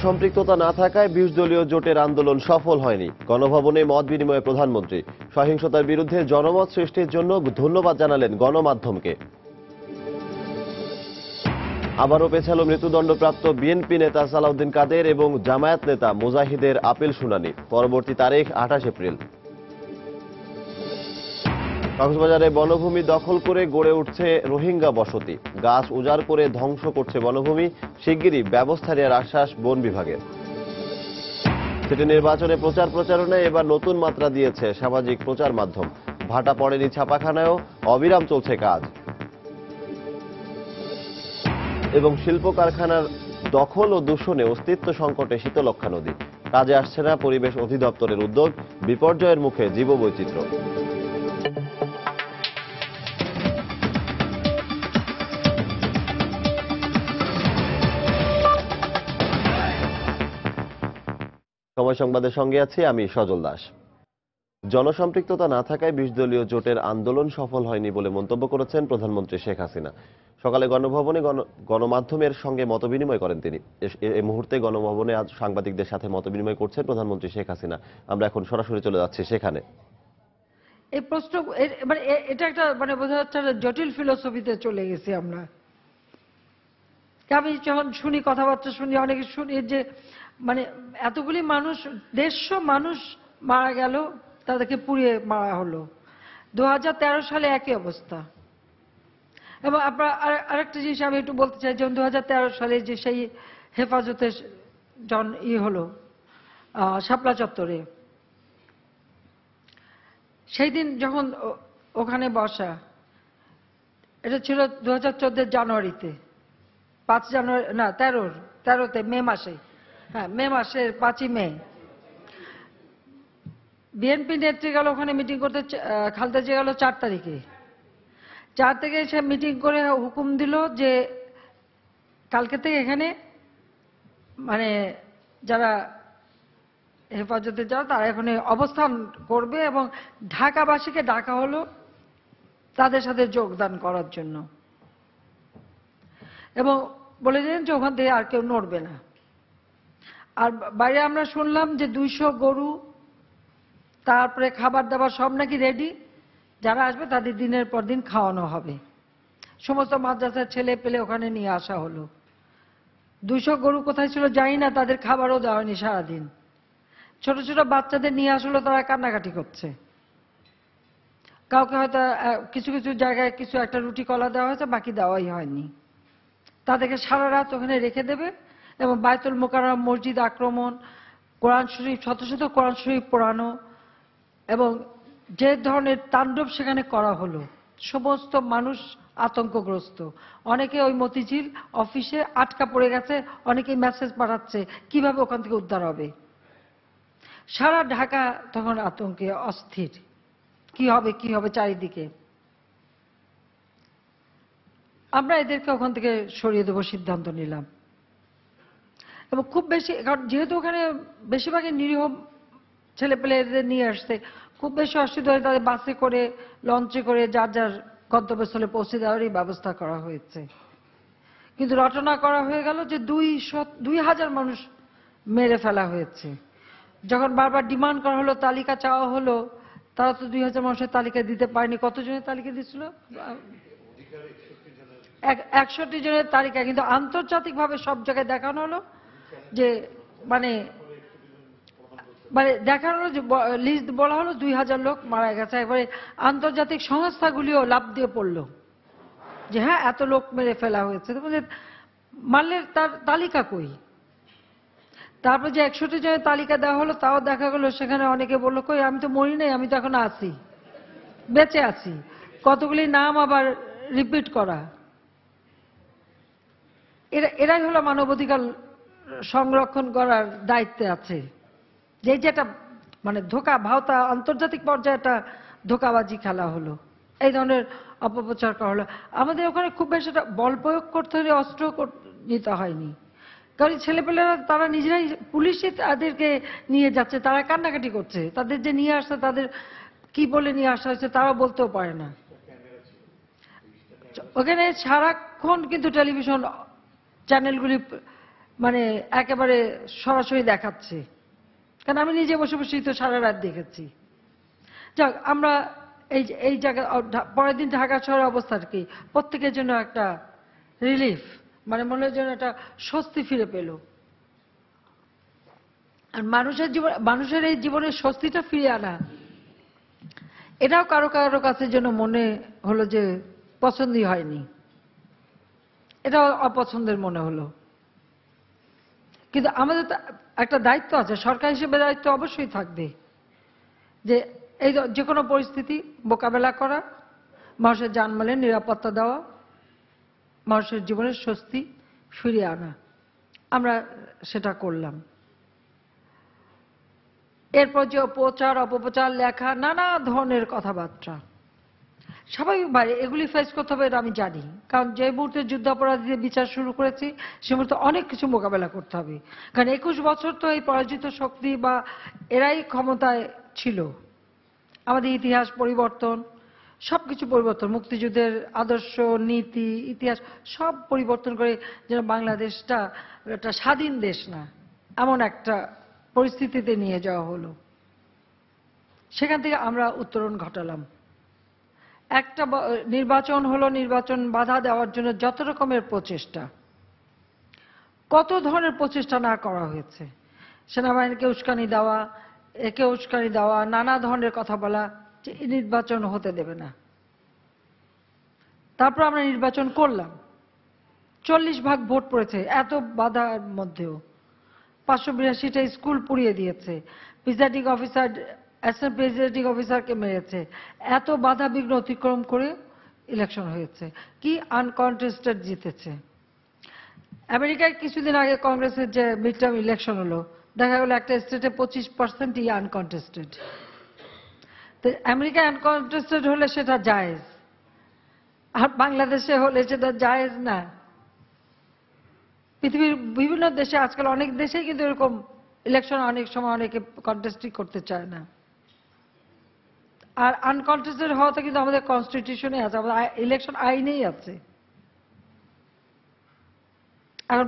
জনসম্পৃক্ততা না থাকায় ২০ দলীয় জোটের আন্দোলন সফল হয়নি। গণভবনে মত বিনিময়ে প্রধানমন্ত্রী সহিংসতার বিরুদ্ধে জনমত সৃষ্টির জন্য ধন্যবাদ জানালেন গণমাধ্যমকে। আবারও পেছালো মৃত্যুদণ্ডপ্রাপ্ত বিএনপি নেতা সালাউদ্দিন কাদের এবং জামায়াত নেতা মুজাহিদের আপিল শুনানি। পরবর্তী তারিখ ২৮ এপ্রিল। কক্সবাজারে বনভূমি দখল করে গড়ে উঠছে রোহিঙ্গা বসতি। গাছ উজাড় করে ধ্বংস করছে বনভূমি। শিগগিরই ব্যবস্থা নেওয়ার আশ্বাস বন বিভাগের। সিটি নির্বাচনে প্রচার প্রচারণায় এবার নতুন মাত্রা দিয়েছে সামাজিক প্রচার মাধ্যম। ভাটা পড়েনি ছাপাখানায়ও অবিরাম চলছে কাজ। এবং শিল্প কারখানার দখল ও দূষণে অস্তিত্ব সংকটে শীতলক্ষ্যা নদী। কাজে আসছে না পরিবেশ অধিদপ্তরের উদ্যোগ। বিপর্যয়ের মুখে জীববৈচিত্র্য। সময় সংবাদের সঙ্গে আছি আমি সজল দাস। জনসম্পৃক্ততা না থাকায় ২০ দলীয় জোটের আন্দোলন সফল হয়নি বলে মন্তব্য করেছেন প্রধানমন্ত্রী শেখ হাসিনা। সকালে গণভবনে গণমাধ্যমের সঙ্গে মতবিনিময় করেন তিনি। এই মুহূর্তে গণভবনে আজ সাংবাদিকদের সাথে মতবিনিময় করছেন প্রধানমন্ত্রী শেখ হাসিনা। আমরা এখন সরাসরি চলে যাচ্ছি সেখানে। এই প্রশ্ন এটা একটা বোঝা যাচ্ছে জটিল ফিলোসফিতে চলে গেছি আমরা। আমি যখন শুনি কথাবার্তা শুনি অনেকে শুনি যে এতগুলি মানুষ ১৫০ মানুষ মারা গেল, তাদেরকে পুড়িয়ে মারা হলো। ২০১৩ সালে একই অবস্থা। এবং আপনার আরেকটা জিনিস আমি একটু বলতে চাই, যেমন ২০১৩ সালে যে সেই হেফাজতে হলো শাপলা চত্বরে, সেই দিন যখন ওখানে বসা, এটা ছিল ২০১৪ জানুয়ারিতে, ৫ জানুয়ারি না ১৩তে মে মাসে, হ্যাঁ মে মাসের ৫ই মে বিএনপি নেত্রী গেল ওখানে মিটিং করতে। খালেদা জিয়া গেল ৪ তারিখে। ৪ থেকে সে মিটিং করে হুকুম দিল যে কালকে থেকে এখানে যারা হেফাজতে যারা তারা এখানে অবস্থান করবে এবং ঢাকাবাসীকে ডাকা হলো তাদের সাথে যোগদান করার জন্য, এবং বলে দিলেন যে ওখান থেকে আর কেউ নড়বে না। আর বাইরে আমরা শুনলাম যে ২০০ গরু, তারপরে খাবার দাবার সব নাকি রেডি, যারা আসবে তাদের দিনের পর দিন খাওয়ানো হবে। সমস্ত মাদ্রাসার ছেলে পেলে ওখানে নিয়ে আসা হলো। ২০০ গরু কোথায় ছিল জানি না, তাদের খাবারও দেওয়া হয়নি সারাদিন। ছোট ছোট বাচ্চাদের নিয়ে আসলো, তারা কান্নাকাটি করছে। কাউকে হয়তো কিছু কিছু জায়গায় কিছু একটা রুটি কলা দেওয়া হয়েছে, বাকি দেওয়াই হয়নি। তাদেরকে সারা রাত ওখানে রেখে দেবে এবং বায়তুল মোকাররম মসজিদ আক্রমণ, কোরআন শরীফ শত শত কোরআন শরীফ পোড়ানো এবং যে ধরনের তাণ্ডব সেখানে করা হলো, সমস্ত মানুষ আতঙ্কগ্রস্ত। অনেকে ওই মতিঝিল অফিসে আটকা পড়ে গেছে, অনেকে মেসেজ পাঠাচ্ছে কিভাবে ওখান থেকে উদ্ধার হবে। সারা ঢাকা তখন আতঙ্কে অস্থির, কি হবে চারিদিকে। আমরা এদেরকে ওখান থেকে সরিয়ে দেবো সিদ্ধান্ত নিলাম। এবং খুব বেশি, কারণ যেহেতু ওখানে বেশিরভাগই নিরীহ ছেলেপেলে এদের নিয়ে আসছে, খুব বেশি অসুবিধা হয় তাদের বাসে করে লঞ্চে করে যার যার গন্তব্যস্থলে পৌঁছে দেওয়ারই ব্যবস্থা করা হয়েছে। কিন্তু রটনা করা হয়ে গেল যে ২০০০ মানুষ মেরে ফেলা হয়েছে। যখন বারবার ডিমান্ড করা হলো, তালিকা চাওয়া হলো, তারা তো ২০০০ মানুষের তালিকা দিতে পারেনি। কতজনের তালিকা দিচ্ছিল? ৬১ জনের তালিকা। কিন্তু আন্তর্জাতিকভাবে সব জায়গায় দেখানো হলো যে দেখানো যে লিস্ট বলা হলো ২০০০ লোক মারা গেছে। একবারে আন্তর্জাতিক সংস্থাগুলিও লাফ দিয়ে পড়লো যে হ্যাঁ এত লোক মেরে ফেলা হয়েছে। মারলে তার তালিকা কই? তারপর যে ৬১ জনের তালিকা দেওয়া হলো, তাও দেখা গেল সেখানে অনেকে বললো কই আমি তো মরি নাই, আমি তো এখন আছি, বেঁচে আছি। কতগুলি নাম আবার রিপিট করা। এরাই হলো মানবাধিকার সংরক্ষণ করার দায়িত্বে আছে। যেটা ধোকা ভাওতা আন্তর্জাতিক পর্যায়ে একটা ধোকাবাজি খেলা হলো, এই ধরনের অপপ্রচার করা হলো। আমাদের ওখানে খুব বেশি একটা বল প্রয়োগ করতে হলে অস্ত্র নিতে হয়নি, কারণ ছেলেপেলেরা তারা নিজেরাই, পুলিশই তাদেরকে নিয়ে যাচ্ছে, তারা কান্নাকাটি করছে। তাদের যে নিয়ে আসছে তাদের কি বলে নিয়ে আসা হয়েছে তারা বলতেও পারে না। ওখানে সারাক্ষণ কিন্তু টেলিভিশন চ্যানেলগুলি মানে একেবারে সরাসরি দেখাচ্ছে, কারণ আমি নিজে বসে বসেই তো সারা রাত দেখেছি। যাক, আমরা এই জায়গা পরের দিন ঢাকা শহরের অবস্থা কি, প্রত্যেকের জন্য একটা রিলিফ, মানে মনের জন্য একটা স্বস্তি ফিরে পেল। আর মানুষের এই জীবনের স্বস্তিটা ফিরে আনা, এটাও কারো কারো কাছে জন্য মনে হলো যে পছন্দই হয়নি, এটাও অপছন্দের মনে হলো। কিন্তু আমাদের তো একটা দায়িত্ব আছে, সরকার হিসেবে দায়িত্ব অবশ্যই থাকবে যে এই যে কোনো পরিস্থিতি মোকাবেলা করা, মানুষের জানমালের নিরাপত্তা দেওয়া, মানুষের জীবনের স্বস্তি ফিরিয়ে আনা। আমরা সেটা করলাম। এরপর যে প্রচার অপপ্রচার, লেখা, নানা ধরনের কথাবার্তা, স্বাভাবিকভাবে এগুলি ফেস করতে হবে, এটা আমি জানি। কারণ যে মুহূর্তে যুদ্ধাপরাধীদের বিচার শুরু করেছি, সে মুহূর্তে অনেক কিছু মোকাবেলা করতে হবে। কারণ 21 বছর তো এই পরাজিত শক্তি বা এরাই ক্ষমতায় ছিল। আমাদের ইতিহাস পরিবর্তন, সবকিছু পরিবর্তন, মুক্তিযুদ্ধের আদর্শ, নীতি, ইতিহাস সব পরিবর্তন করে যেন বাংলাদেশটা একটা স্বাধীন দেশ না, এমন একটা পরিস্থিতিতে নিয়ে যাওয়া হলো। সেখান থেকে আমরা উত্তরণ ঘটালাম। একটা নির্বাচন হলো, নির্বাচন বাধা দেওয়ার জন্য যত রকমের প্রচেষ্টা, কত ধরনের প্রচেষ্টা না করা হয়েছে। সেনাবাহিনীকে উস্কানি দেওয়া, একে উস্কানি দেওয়া, নানা ধরনের কথা বলা যে নির্বাচন হতে দেবে না। তারপর আমরা নির্বাচন করলাম, 40% ভোট পড়েছে এত বাধার মধ্যেও। 582টা স্কুল পুড়িয়ে দিয়েছে, প্রিজাইডিং অফিসার, অ্যাসিস্ট্যান্ট প্রিজাইডিং অফিসারকে মেরেছে। এত বাধা বিঘ্ন অতিক্রম করে ইলেকশন হয়েছে, কি আনকন্টেস্টেড জিতেছে। আমেরিকায় কিছুদিন আগে কংগ্রেসের যে মিড টার্ম ইলেকশন হলো, দেখা গেল একটা স্টেটে 25%ই আনকন্টেস্টেড। তো আমেরিকায় আনকন্টেস্টেড হলে সেটা জায়েজ, আর বাংলাদেশে হলে সেটা জায়েজ না। পৃথিবীর বিভিন্ন দেশে আজকাল অনেক দেশেই কিন্তু এরকম ইলেকশন অনেক সময় অনেকে কন্টেস্টই করতে চায় না। আর আনকন্টেস্টেড হওয়াতে কিন্তু আমাদের কনস্টিটিউশনে আছে, আমাদের ইলেকশন আইনেই আছে। এখন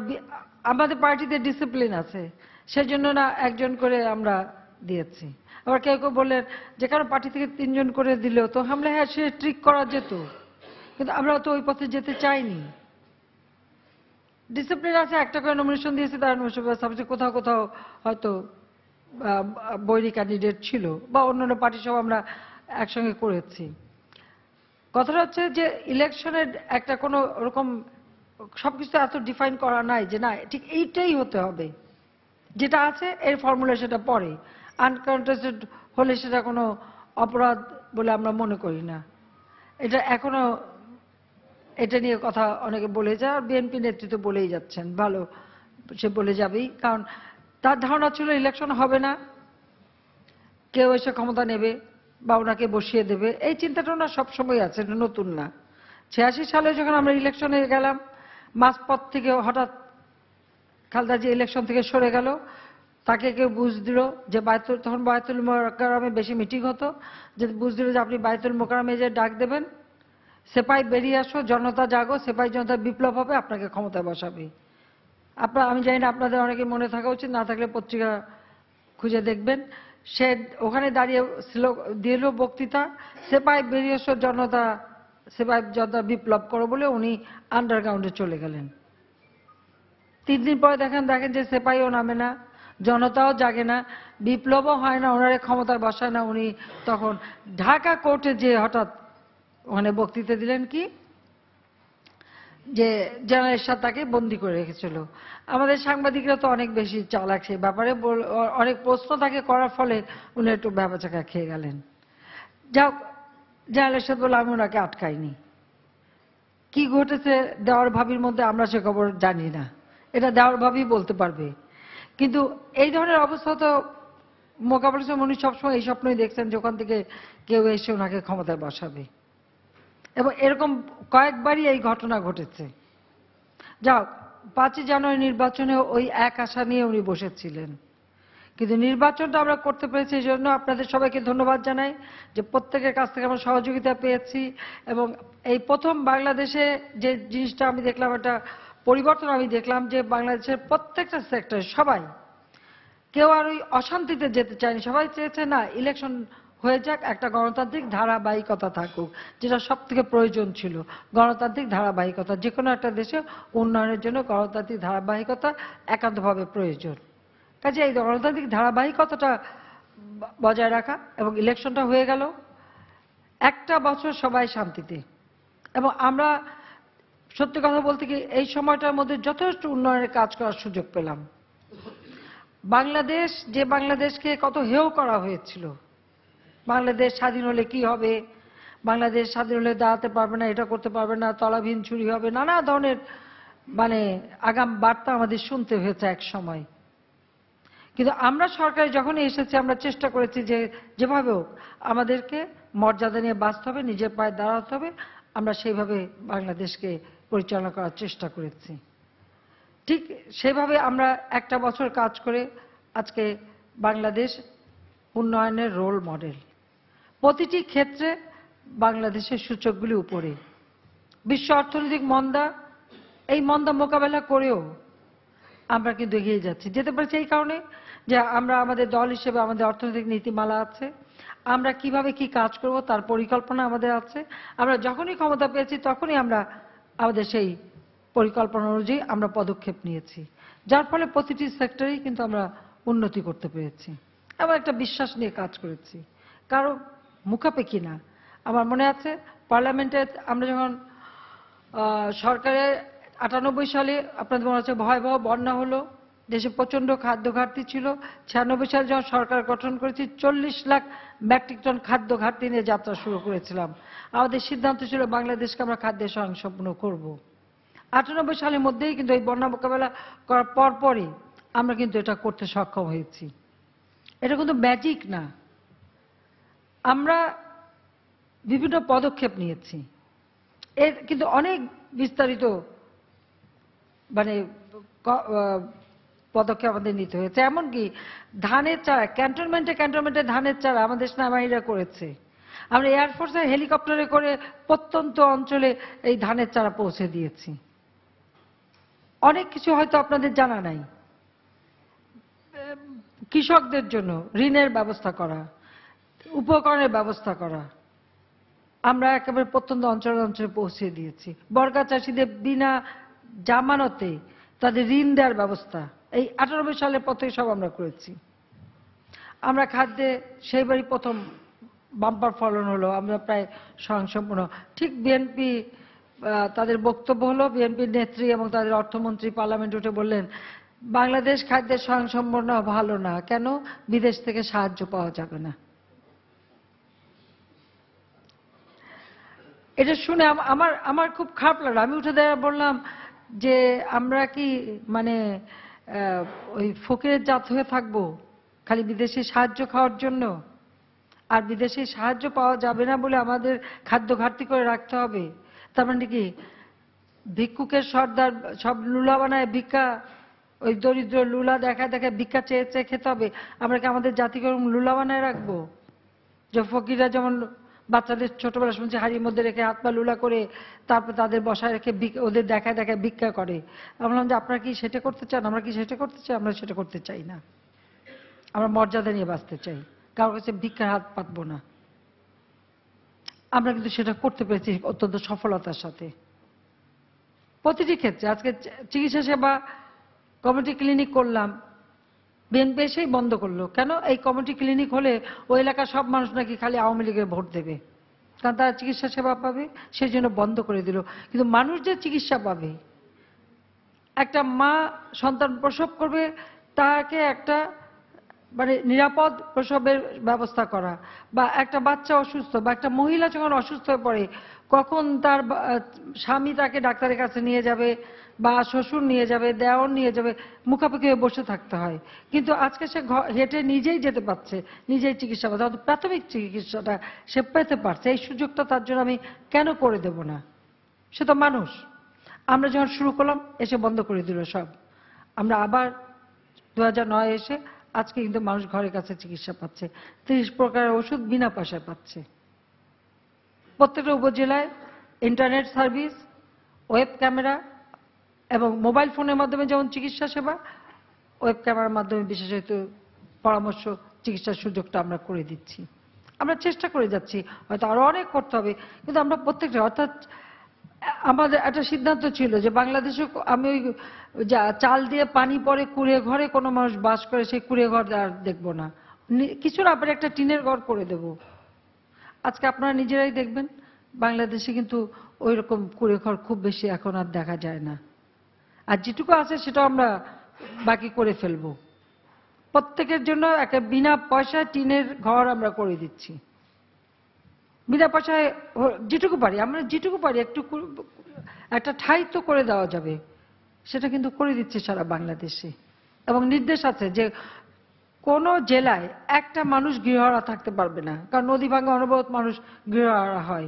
আমাদের পার্টিতে ডিসিপ্লিন আছে, সেজন্য না একজন করে আমরা দিয়েছি। আবার কেউ কেউ বললেন যে কারো পার্টি থেকে 3 জন করে দিলেও তো আমরা, হ্যাঁ সে ট্রিক করা যেত, কিন্তু আমরা তো ওই পথে যেতে চাইনি। ডিসিপ্লিন আছে, একটা করে নমিনেশন দিয়েছে, তার নমিনেশন কোথাও কোথাও হয়তো বৈরী ক্যান্ডিডেট ছিল বা অন্যান্য পার্টি সব আমরা একসঙ্গে করেছি। কথাটা হচ্ছে যে ইলেকশনের একটা কোনো ওরকম সবকিছু এত ডিফাইন করা নাই যে না ঠিক এইটাই হতে হবে, যেটা আছে এর ফর্মুলা সেটা পরে। আনকন্টেস্টেড হলে সেটা কোনো অপরাধ বলে আমরা মনে করি না। এটা এখনো এটা নিয়ে কথা অনেকে বলে যায়, আর বিএনপি নেতৃত্ব বলেই যাচ্ছেন, ভালো, সে বলে যাবেই। কারণ তার ধারণা ছিল ইলেকশন হবে না, কেউ এসে ক্ষমতা নেবে বা ওনাকে বসিয়ে দেবে। এই চিন্তাটা ওনার সবসময় আছে, এটা নতুন না। 86 সালে যখন আমরা ইলেকশনে গেলাম, মাঝপথ থেকে হঠাৎ খালেদা জিয়া ইলেকশন থেকে সরে গেল, তাকে কেউ বুঝ দিল যে তখন বায়তুল মোকাররমে বেশি মিটিং হতো, যে বুঝ দিল যে আপনি বায়তুল মোকাররমে যে ডাক দেবেন, সেপাই বেরিয়ে আসো, জনতা জাগো, সেপাই জনতা বিপ্লব হবে, আপনাকে ক্ষমতায় বসাবে। আমি জানি না আপনাদের অনেকে মনে থাকা উচিত, না থাকলে পত্রিকা খুঁজে দেখবেন। সে ওখানে দাঁড়িয়ে দিল বক্তৃতা, সেপাই বেরিয়ে এসো জনতা, সেপাই জনতা বিপ্লব করো বলে উনি আন্ডারগ্রাউন্ডে চলে গেলেন। 3 দিন পরে দেখেন যে সেপাইও নামে না, জনতাও জাগে না, বিপ্লবও হয় না, ওনারে ক্ষমতায় বসায় না। উনি তখন ঢাকা কোর্টে যে হঠাৎ ওখানে বক্তৃতা দিলেন কি যে জেনারেল এরশাদ তাকে বন্দি করে রেখেছিল। আমাদের সাংবাদিকরা তো অনেক বেশি চালাক সেই ব্যাপারে, অনেক প্রশ্ন তাকে করার ফলে উনি একটু ব্যাপাচাকা খেয়ে গেলেন। যাক, জেনারেল এরশাদ বলে আমি ওনাকে আটকাইনি। কি ঘটেছে দেওয়ার ভাবির মধ্যে আমরা সে খবর জানি না, এটা দেওয়ার ভাবি বলতে পারবে। কিন্তু এই ধরনের অবস্থা তো মোকাবেলা উনি সবসময় এই স্বপ্নই দেখছেন যে ওখান থেকে কেউ এসে ওনাকে ক্ষমতায় বসাবে, এবং এরকম কয়েকবারই এই ঘটনা ঘটেছে। যাও, 5ই জানুয়ারি নির্বাচনে ওই এক আশা নিয়ে উনি বসেছিলেন, কিন্তু নির্বাচনটা আমরা করতে পেরেছি। এই জন্য আপনাদের সবাইকে ধন্যবাদ জানাই যে প্রত্যেকের কাছ থেকে আমরা সহযোগিতা পেয়েছি। এবং এই প্রথম বাংলাদেশে যে জিনিসটা আমি দেখলাম, একটা পরিবর্তন আমি দেখলাম যে বাংলাদেশের প্রত্যেকটা সেক্টরে সবাই, কেউ আর ওই অশান্তিতে যেতে চায়নি, সবাই চেয়েছে না ইলেকশন হয়ে যাক, একটা গণতান্ত্রিক ধারাবাহিকতা থাকুক, যেটা সব থেকে প্রয়োজন ছিল। গণতান্ত্রিক ধারাবাহিকতা যে কোনো একটা দেশে উন্নয়নের জন্য গণতান্ত্রিক ধারাবাহিকতা একান্তভাবে প্রয়োজন। কাজে এই গণতান্ত্রিক ধারাবাহিকতাটা বজায় রাখা এবং ইলেকশনটা হয়ে গেল, একটা বছর সবাই শান্তিতে। এবং আমরা সত্যি কথা বলতে কি এই সময়টার মধ্যে যথেষ্ট উন্নয়নের কাজ করার সুযোগ পেলাম। বাংলাদেশ, যে বাংলাদেশকে কত হেয় করা হয়েছিল, বাংলাদেশ স্বাধীন হলে কি হবে, বাংলাদেশ স্বাধীন হলে দাঁড়াতে পারবে না, এটা করতে পারবে না, তলাবিহীন চুরি হবে, নানা ধরনের আগাম বার্তা আমাদের শুনতে হয়েছে এক সময়। কিন্তু আমরা সরকারে যখনই এসেছি আমরা চেষ্টা করেছি যে যেভাবে হোক আমাদেরকে মর্যাদা নিয়ে বাঁচতে হবে, নিজের পায়ে দাঁড়াতে হবে, আমরা সেইভাবে বাংলাদেশকে পরিচালনা করার চেষ্টা করেছি। ঠিক সেভাবে আমরা একটা বছর কাজ করে আজকে বাংলাদেশ উন্নয়নের রোল মডেল। প্রতিটি ক্ষেত্রে বাংলাদেশের সূচকগুলি উপরে। বিশ্ব অর্থনৈতিক মন্দা, এই মন্দা মোকাবেলা করেও আমরা কিন্তু এগিয়ে যাচ্ছি। যেতে পারছি এই কারণে যে আমরা আমাদের দল হিসেবে আমাদের অর্থনৈতিক নীতিমালা আছে, আমরা কিভাবে কি কাজ করব তার পরিকল্পনা আমাদের আছে। আমরা যখনই ক্ষমতা পেয়েছি তখনই আমরা আমাদের সেই পরিকল্পনা অনুযায়ী আমরা পদক্ষেপ নিয়েছি, যার ফলে প্রতিটি সেক্টরেই কিন্তু আমরা উন্নতি করতে পেরেছি এবং একটা বিশ্বাস নিয়ে কাজ করেছি, কারো মুখাপেক্ষি না। আমার মনে আছে পার্লামেন্টে আমরা যখন সরকারের 98 সালে আপনাদের মনে আছে ভয়াবহ বন্যা হলো, দেশে প্রচন্ড খাদ্য ঘাটতি ছিল। 96 সালে যখন সরকার গঠন করেছি 40 লাখ মেট্রিক টন খাদ্য ঘাটতি নিয়ে যাত্রা শুরু করেছিলাম। আমাদের সিদ্ধান্ত ছিল বাংলাদেশকে আমরা খাদ্যে স্বয়ংসম্পূর্ণ করব। 98 সালের মধ্যেই কিন্তু এই বন্যা মোকাবেলা করার পরপরই আমরা কিন্তু এটা করতে সক্ষম হয়েছি। এটা কিন্তু ম্যাজিক না, আমরা বিভিন্ন পদক্ষেপ নিয়েছি। এর কিন্তু অনেক বিস্তারিত পদক্ষেপ আমাদের নিতে হয়েছে। এমনকি ধানের চারা, ক্যান্টনমেন্টে ধানের চারা আমাদের সেনাবাহিনীরা করেছে। আমরা এয়ারফোর্সের হেলিকপ্টারে করে প্রত্যন্ত অঞ্চলে এই ধানের চারা পৌঁছে দিয়েছি। অনেক কিছু হয়তো আপনাদের জানা নাই। কৃষকদের জন্য ঋণের ব্যবস্থা করা, উপকরণের ব্যবস্থা করা, আমরা একেবারে প্রত্যন্ত অঞ্চলে পৌঁছে দিয়েছি। বর্গা চাষিদের বিনা জামানতে তাদের ঋণ দেওয়ার ব্যবস্থা এই 98 সালের পর থেকে সব আমরা করেছি। আমরা খাদ্যে সেইবারই প্রথম বাম্পার ফলন হলো, আমরা প্রায় স্বয়ংসম্পূর্ণ। ঠিক বিএনপি তাদের বক্তব্য হলো, বিএনপির নেত্রী এবং তাদের অর্থমন্ত্রী পার্লামেন্ট উঠে বললেন বাংলাদেশ খাদ্যের স্বয়ংসম্পূর্ণ ভালো না, কেন? বিদেশ থেকে সাহায্য পাওয়া যাবে না। এটা শুনে আমার খুব খারাপ লাগলো। আমি উঠে দাঁড়িয়ে বললাম যে আমরা কি ওই ফকিরের জাত হয়ে থাকবো খালি বিদেশি সাহায্য খাওয়ার জন্য? আর বিদেশি সাহায্য পাওয়া যাবে না বলে আমাদের খাদ্য ঘাটতি করে রাখতে হবে? তার মানে কি ভিক্ষুকের সর্দার সব লুলা বানায় ভিক্ষা, ওই দরিদ্র লুলা দেখায় ভিক্ষা চেয়ে চেয়ে খেতে হবে? আমরা কি আমাদের জাতিকে লুলা বানায় রাখবো? যে ফকিররা যেমন বাচ্চাদের ছোটবেলা শুনছি হাড়ির মধ্যে রেখে হাত পা লুলা করে তারপর তাদের বসায় রেখে ওদের দেখায় ভিক্ষা করে। আমরা বললাম যে আপনারা কি সেটা করতে চান? আমরা কি সেটা করতে চাই? আমরা সেটা করতে চাই না। আমরা মর্যাদা নিয়ে বাঁচতে চাই, কারোর কাছে ভিক্ষার হাত পাতবো না। আমরা কিন্তু সেটা করতে পেরেছি অত্যন্ত সফলতার সাথে প্রতিটি ক্ষেত্রে। আজকে চিকিৎসা সেবা কমিউনিটি ক্লিনিক করলাম, বিএনপি এসেই বন্ধ করলো। কেন? এই কমিউনিটি ক্লিনিক হলে ওই এলাকার সব মানুষ নাকি খালি আওয়ামী লীগের ভোট দেবে, কারণ তারা চিকিৎসা সেবা পাবে, সেই জন্য বন্ধ করে দিল। কিন্তু মানুষ যে চিকিৎসা পাবে, একটা মা সন্তান প্রসব করবে, তাকে একটা নিরাপদ প্রসবের ব্যবস্থা করা, বা একটা বাচ্চা অসুস্থ বা একটা মহিলা যখন অসুস্থ হয়ে পড়ে কখন তার স্বামী তাকে ডাক্তারের কাছে নিয়ে যাবে বা শ্বশুর নিয়ে যাবে, দেওর নিয়ে যাবে, মুখাপেক্ষি হয়ে বসে থাকতে হয়। কিন্তু আজকে সে হেঁটে নিজেই যেতে পারছে, নিজেই চিকিৎসা পাচ্ছে, অর্থাৎ প্রাথমিক চিকিৎসাটা সে পেতে পারছে। এই সুযোগটা তার জন্য আমি কেন করে দেব না? সে তো মানুষ। আমরা যখন শুরু করলাম এসে বন্ধ করে দিল সব। আমরা আবার 2009 এসে আজকে কিন্তু মানুষ ঘরের কাছে চিকিৎসা পাচ্ছে, 30 প্রকারের ওষুধ বিনা পয়সায় পাচ্ছে। প্রত্যেকটা উপজেলায় ইন্টারনেট সার্ভিস, ওয়েব ক্যামেরা, এবং মোবাইল ফোনের মাধ্যমে যেমন চিকিৎসা সেবা, ওয়েব ক্যামেরার মাধ্যমে বিশেষত পরামর্শ চিকিৎসার সুযোগটা আমরা করে দিচ্ছি। আমরা চেষ্টা করে যাচ্ছি, হয়তো আরো অনেক করতে হবে, কিন্তু আমরা প্রত্যেকটা, অর্থাৎ আমাদের একটা সিদ্ধান্ত ছিল যে বাংলাদেশে আমি ওই যা চাল দিয়ে পানি পরে কুঁড়ে ঘরে কোনো মানুষ বাস করে সেই কুঁড়ে ঘর আর দেখবো না, কিছু না পারে একটা টিনের ঘর করে দেব। আজকে আপনারা নিজেরাই দেখবেন বাংলাদেশে কিন্তু ওই রকম কুঁড়ে ঘর খুব বেশি এখন আর দেখা যায় না। আর যেটুকু আছে সেটা আমরা বাকি করে ফেলবো। প্রত্যেকের জন্য একটা বিনা পয়সায় টিনের ঘর আমরা করে দিচ্ছি, বিনা পয়সায় যেটুকু পারি, আমরা যেটুকু পারি একটু একটা ঠাঁই তো করে দেওয়া যাবে, সেটা কিন্তু করে দিচ্ছে সারা বাংলাদেশে। এবং নির্দেশ আছে যে কোনো জেলায় একটা মানুষ গৃহহারা থাকতে পারবে না, কারণ নদী ভাঙা অনবরত মানুষ গৃহহারা হয়,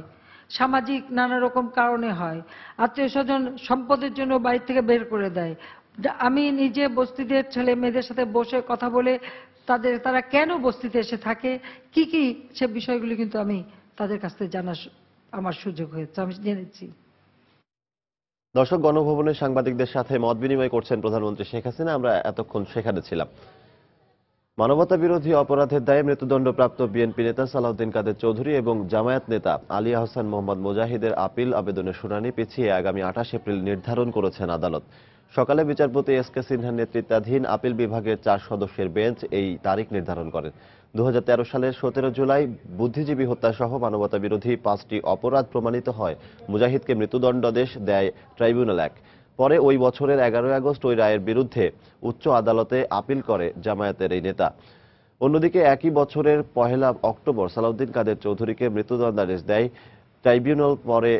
সামাজিক নানা রকম কারণে হয়, আত্মীয় স্বজন সম্পদের জন্য বাড়ি থেকে বের করে দেয়। আমি নিজে বস্তিদের ছেলে মেয়েদের সাথে বসে কথা বলে তারা কেন বস্তিতে এসে থাকে, কি কি সে বিষয়গুলি কিন্তু আমি তাদের কাছ থেকে জানার আমার সুযোগ হয়েছে, আমি জেনেছি। দর্শক, গণভবনে সাংবাদিকদের সাথে মত বিনিময় করছেন প্রধানমন্ত্রী শেখ হাসিনা। আমরা এতক্ষণ সেখানে ছিলাম। মানবতা বিরোধী অপরাধের দায়ে মৃত্যুদণ্ডপ্রাপ্ত বিএনপি নেতা সালাউদ্দিন কাদের চৌধুরী এবং জামায়াত নেতা আলী আহসান মোহাম্মদ মুজাহিদের আপিল আবেদনের শুনানি পিছিয়ে আগামী 28 এপ্রিল নির্ধারণ করেছেন আদালত। সকালে বিচারপতি এস কে সিনহার নেতৃত্বাধীন আপিল বিভাগের 4 সদস্যের বেঞ্চ এই তারিখ নির্ধারণ করেন। 2013 সালের 17 জুলাই বুদ্ধিজীবী হত্যাসহ মানবতা বিরোধী 5টি অপরাধ প্রমাণিত হয় মুজাহিদকে মৃত্যুদণ্ডাদেশ দেয় ট্রাইব্যুনাল 1। পরে ওই বছরের 11 আগস্ট ওই রায়ের বিরুদ্ধে উচ্চ আদালতে আপিল করে জামায়াতের এই নেতা। অন্যদিকে একই বছরের 1 অক্টোবর সালাউদ্দিন কাদের চৌধুরীকে মৃত্যুদণ্ডাদেশ দেয় ট্রাইব্যুনাল। পরে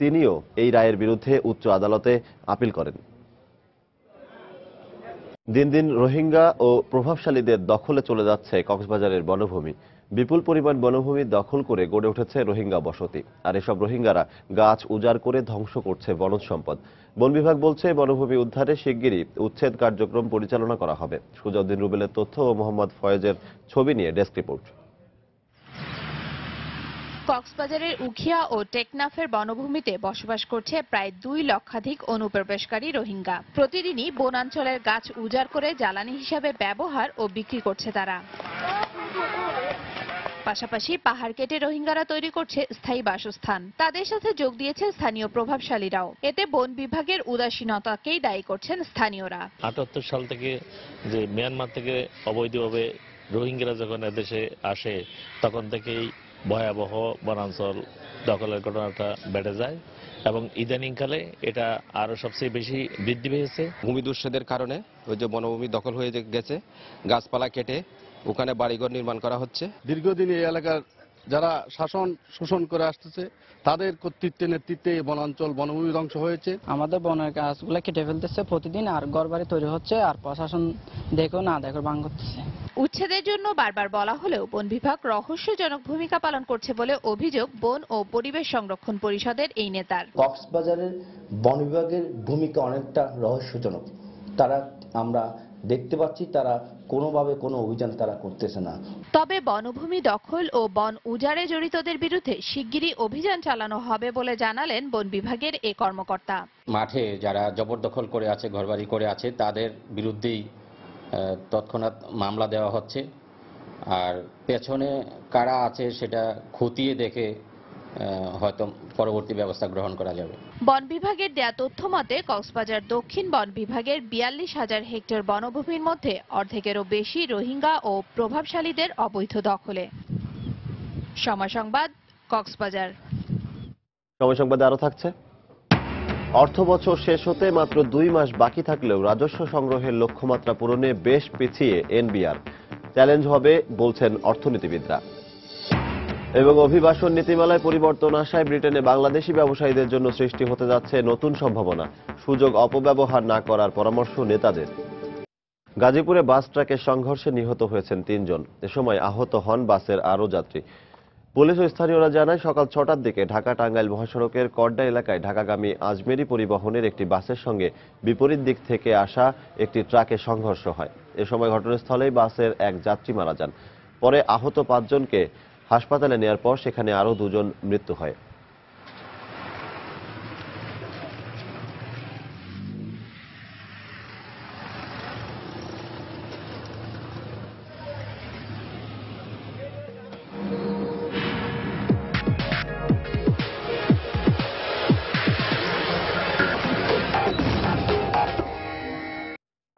তিনিও এই রায়ের বিরুদ্ধে উচ্চ আদালতে আপিল করেন। দিন দিন রোহিঙ্গা ও প্রভাবশালীদের দখলে চলে যাচ্ছে কক্সবাজারের বনভূমি। বিপুল পরিমাণ বনভূমি দখল করে গড়ে উঠেছে রোহিঙ্গা বসতি, আর এসব রোহিঙ্গারা গাছ উজাড় করে ধ্বংস করছে বনজ সম্পদ। বন বিভাগ বলছে বনভূমি উদ্ধারে শিগগিরই উচ্ছেদ কার্যক্রম পরিচালনা করা হবে। সুজাউদ্দিন রুবেলের তথ্য ও মোহাম্মদ ফয়েজের ছবি নিয়ে ডেস্ক রিপোর্ট। কক্সবাজারের উখিয়া ও টেকনাফের বনভূমিতে বসবাস করছে প্রায় 2 লক্ষাধিক অনুপ্রবেশকারী রোহিঙ্গা। প্রতিদিনই বনাঞ্চলের গাছ উজাড় করে জ্বালানি হিসাবে ব্যবহার ও বিক্রি করছে তারা। পাশাপাশি পাহাড় কেটে রোহিঙ্গারা তৈরি করছে স্থায়ী বাসস্থান। তাদের সাথে যোগ দিয়েছে স্থানীয় প্রভাবশালীরাও। এতে বন বিভাগের উদাসীনতাকেই দায়ী করছেন স্থানীয়রা। 78 সাল থেকে যে মিয়ানমার থেকে অবৈধভাবে রোহিঙ্গারা যখন এদেশে আসে তখন থেকেই ভয়াবহ বনাঞ্চল দখলের ঘটনাটা বেড়ে যায় এবং ইদানিংকালে এটা আরো সবচেয়ে বেশি বৃদ্ধি পেয়েছে। ভূমি দুচ্ছেদের কারণে ওই যে বনভূমি দখল হয়ে গেছে, গাছপালা কেটে ওখানে বাড়িঘর নির্মাণ করা হচ্ছে। দীর্ঘদিন এই এলাকার যারা শোষণ করে আসতেছে তাদের কর্তৃত্বে নেতৃত্বে এই বনাঞ্চল বনভূমি ধ্বংস হয়েছে। আমাদের বনের গাছগুলো কেটে ফেলতেছে প্রতিদিন, আর ঘরবাড়ি তৈরি হচ্ছে, আর প্রশাসন দেখো না দেখো ভাঙ করতেছে। উচ্ছেদের জন্য বারবার বলা হলেও বন বিভাগ রহস্যজনক ভূমিকা পালন করছে বলে অভিযোগ বন ও পরিবেশ সংরক্ষণ পরিষদের এই নেতার। কক্সবাজারের বন বিভাগের ভূমিকা অনেকটা রহস্যজনক। আমরা দেখতে পাচ্ছি তারা কোনোভাবে কোনো অভিযান তারা করতেছে না। তবে বনভূমি দখল ও বন উজাড়ে জড়িতদের বিরুদ্ধে শিগগিরই অভিযান চালানো হবে বলে জানালেন বন বিভাগের এই কর্মকর্তা। মাঠে যারা জবরদখল করে আছে, ঘরবাড়ি করে আছে, তাদের বিরুদ্ধেই তৎক্ষণাৎ মামলা দেওয়া হচ্ছে। আর পেছনে কারা আছে সেটা খতিয়ে দেখে হয়তো পরবর্তী ব্যবস্থা গ্রহণ করা যাবে। বন বিভাগের দেয়া তথ্য মতে কক্সবাজার দক্ষিণ বন বিভাগের 42,000 হেক্টর বনভূমির মধ্যে অর্ধেকেরও বেশি রোহিঙ্গা ও প্রভাবশালীদের অবৈধ দখলে। সময় সংবাদ, কক্সবাজার। সময় সংবাদে আরো থাকছে। অর্থ বছর শেষ হতে মাত্র 2 মাস বাকি থাকলেও রাজস্ব সংগ্রহের লক্ষ্যমাত্রা পূরণে বেশ পিছিয়ে এনবিআর। চ্যালেঞ্জ হবে বলছেন অর্থনীতিবিদরা। এবং অভিবাসন নীতিমালায় পরিবর্তন আসায় ব্রিটেনে বাংলাদেশি ব্যবসায়ীদের জন্য সৃষ্টি হতে যাচ্ছে নতুন সম্ভাবনা। সুযোগ অপব্যবহার না করার পরামর্শ নেতাদের। গাজীপুরে বাস ট্রাকের সংঘর্ষে নিহত হয়েছেন 3 জন। এ সময় আহত হন বাসের আরও যাত্রী। পুলিশ ও স্থানীয়রা জানায় সকাল 6টার দিকে ঢাকা টাঙ্গাইল মহাসড়কের করডা এলাকায় ঢাকাগামী আজমেরি পরিবহনের একটি বাসের সঙ্গে বিপরীত দিক থেকে আসা একটি ট্রাকের সংঘর্ষ হয়। এ সময় ঘটনাস্থলেই বাসের এক যাত্রী মারা যান। পরে আহত 5 জনকে হাসপাতালে নেয়ার পর সেখানে আরও 2 জন মৃত্যু হয়।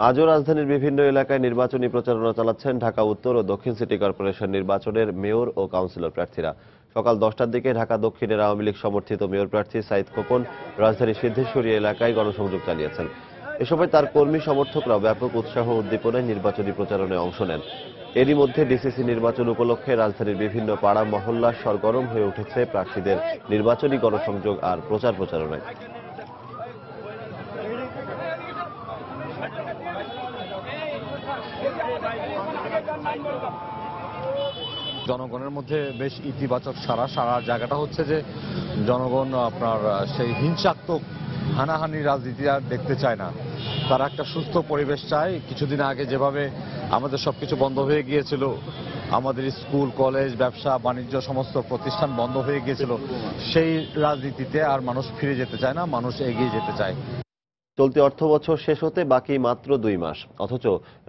আজও রাজধানীর বিভিন্ন এলাকায় নির্বাচনী প্রচারণা চালাচ্ছেন ঢাকা উত্তর ও দক্ষিণ সিটি কর্পোরেশন নির্বাচনের মেয়র ও কাউন্সিলর প্রার্থীরা। সকাল 10টার দিকে ঢাকা দক্ষিণের আওয়ামী লীগ সমর্থিত মেয়র প্রার্থী সাইদ খোকন রাজধানীর সিদ্ধেশ্বরী এলাকায় গণসংযোগ চালিয়েছেন। এ সময় তার কর্মী সমর্থকরাও ব্যাপক উৎসাহ উদ্দীপনায় নির্বাচনী প্রচারণায় অংশ নেন। এরই মধ্যে ডিসিসি নির্বাচন উপলক্ষে রাজধানীর বিভিন্ন পাড়া মহল্লা সরগরম হয়ে উঠেছে প্রার্থীদের নির্বাচনী গণসংযোগ আর প্রচারণায়। জনগণের মধ্যে বেশ ইতিবাচক সারা জায়গাটা হচ্ছে যে জনগণ আপনার সেই হিংসাত্মক হানাহানি রাজনীতি আর দেখতে চায় না। তারা একটা সুস্থ পরিবেশ চায়। কিছুদিন আগে যেভাবে আমাদের সবকিছু বন্ধ হয়ে গিয়েছিল, আমাদের স্কুল কলেজ ব্যবসা বাণিজ্য সমস্ত প্রতিষ্ঠান বন্ধ হয়ে গিয়েছিল, সেই রাজনীতিতে আর মানুষ ফিরে যেতে চায় না, মানুষ এগিয়ে যেতে চায়। চলতি অর্থবছর শেষ হতে বাকি মাত্র 2 মাস, অথচ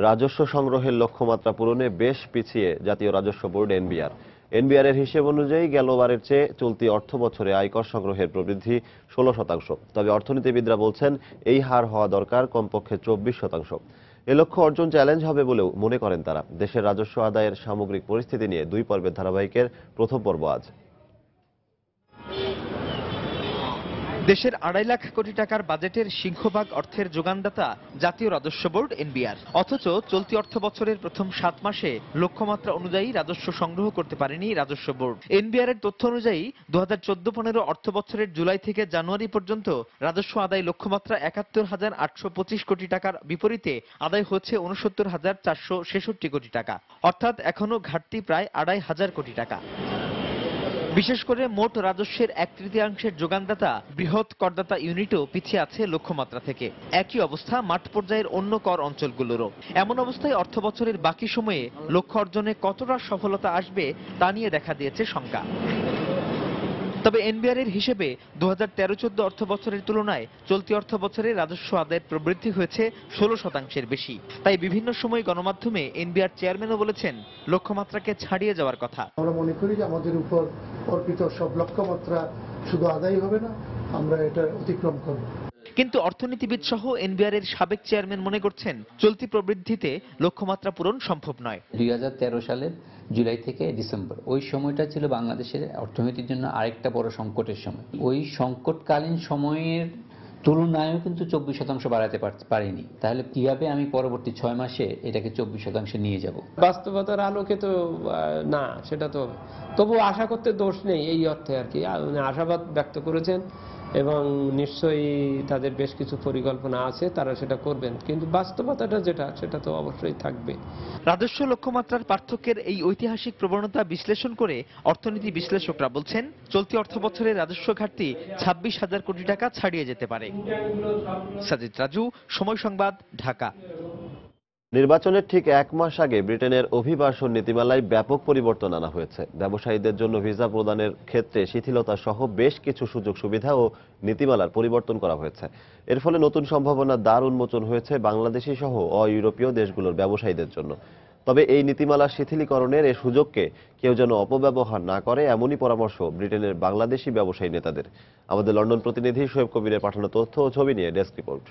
রাজস্ব সংগ্রহের লক্ষ্যমাত্রা পূরণে বেশ পিছিয়ে জাতীয় রাজস্ব বোর্ড এনবিআর এর হিসেব অনুযায়ী গেলবারের চেয়ে চলতি অর্থবছরে আয়কর সংগ্রহের প্রবৃদ্ধি 16%। তবে অর্থনীতিবিদরা বলছেন এই হার হওয়া দরকার কমপক্ষে 24%। এ লক্ষ্য অর্জন চ্যালেঞ্জ হবে বলেও মনে করেন তারা। দেশের রাজস্ব আদায়ের সামগ্রিক পরিস্থিতি নিয়ে 2 পর্বের ধারাবাহিকের প্রথম পর্ব আজ। দেশের 2.5 লাখ কোটি টাকার বাজেটের সিংহভাগ অর্থের যোগানদাতা জাতীয় রাজস্ব বোর্ড এনবিআর। অথচ চলতি অর্থ বছরের প্রথম 7 মাসে লক্ষ্যমাত্রা অনুযায়ী রাজস্ব সংগ্রহ করতে পারেনি রাজস্ব বোর্ড। এনবিআর এর তথ্য অনুযায়ী 2014-15 অর্থ বছরের জুলাই থেকে জানুয়ারি পর্যন্ত রাজস্ব আদায় লক্ষ্যমাত্রা 71,825 কোটি টাকার বিপরীতে আদায় হচ্ছে 69,466 কোটি টাকা, অর্থাৎ এখনো ঘাটতি প্রায় 2,500 কোটি টাকা। বিশেষ করে মোট রাজস্বের 1/3 যোগানদাতা বৃহৎ করদাতা ইউনিটও পিছিয়ে আছে লক্ষ্যমাত্রা থেকে। একই অবস্থা মাঠ পর্যায়ের অন্য কর অঞ্চলগুলোরও। এমন অবস্থায় অর্থ বছরের বাকি সময়ে লক্ষ্য অর্জনে কতটা সফলতা আসবে তা নিয়ে দেখা দিয়েছে শঙ্কা। তবে এনবিআর এর হিসেবে 2013-14 অর্থ বছরের তুলনায় চলতি অর্থ বছরে রাজস্ব আদায়ের প্রবৃদ্ধি হয়েছে 16%-এর বেশি। তাই বিভিন্ন সময় গণমাধ্যমে এনবিআর চেয়ারম্যানও বলেছেন লক্ষ্যমাত্রাকে ছাড়িয়ে যাওয়ার কথা। আমরা মনে করি যে আমাদের উপর অর্পিত সব লক্ষ্যমাত্রা শুধু আদায় হবে না, আমরা এটা অতিক্রম করব। কিন্তু অর্থনীতিবিদ সহ এনবিআর এর সাবেক চেয়ারম্যান মনে করছেন চলতি প্রবৃদ্ধিতে লক্ষ্যমাত্রা পূরণ সম্ভব নয়। 2013 সালের জুলাই থেকে ডিসেম্বর ওই সময়টা ছিল বাংলাদেশের অর্থনীতির জন্য আরেকটা বড় সংকটের সময়। ওই সংকটকালীন সময়ের তুলনায়ও কিন্তু 24% বাড়াতে পারিনি। তাহলে কিভাবে আমি পরবর্তী 6 মাসে এটাকে 24% নিয়ে যাব? বাস্তবতার আলোকে তো না, সেটা তো তবু আশা করতে দোষ নেই এই অর্থে আর কি। আশাবাদ ব্যক্ত করেছেন এবং নিশ্চয়ই তাদের বেশ কিছু পরিকল্পনা আছে, তারা সেটা করবেন, কিন্তু বাস্তবতাটা যেটা সেটা তো অবশ্যই থাকবে। রাজস্ব লক্ষ্যমাত্রার পার্থক্যের এই ঐতিহাসিক প্রবণতা বিশ্লেষণ করে অর্থনীতি বিশ্লেষকরা বলছেন চলতি অর্থ বছরের রাজস্ব ঘাটতি 26,000 কোটি টাকা ছাড়িয়ে যেতে পারে। সাজিদ রাজু, সময় সংবাদ, ঢাকা। নির্বাচনের ঠিক 1 মাস আগে ব্রিটেনের অভিবাসন নীতিমালায় ব্যাপক পরিবর্তন আনা হয়েছে। ব্যবসায়ীদের জন্য ভিসা প্রদানের ক্ষেত্রে শিথিলতা সহ বেশ কিছু সুযোগ সুবিধা ও নীতিমালার পরিবর্তন করা হয়েছে। এর ফলে নতুন সম্ভাবনার দ্বার উন্মোচন হয়েছে বাংলাদেশি সহ অইউরোপীয় দেশগুলোর ব্যবসায়ীদের জন্য। তবে এই নীতিমালার শিথিলীকরণের এই সুযোগকে কেউ যেন অপব্যবহার না করে, এমনই পরামর্শ ব্রিটেনের বাংলাদেশি ব্যবসায়ী নেতাদের। আমাদের লন্ডন প্রতিনিধি শোয়েব কবিরের পাঠানো তথ্য ও ছবি নিয়ে ডেস্ক রিপোর্ট।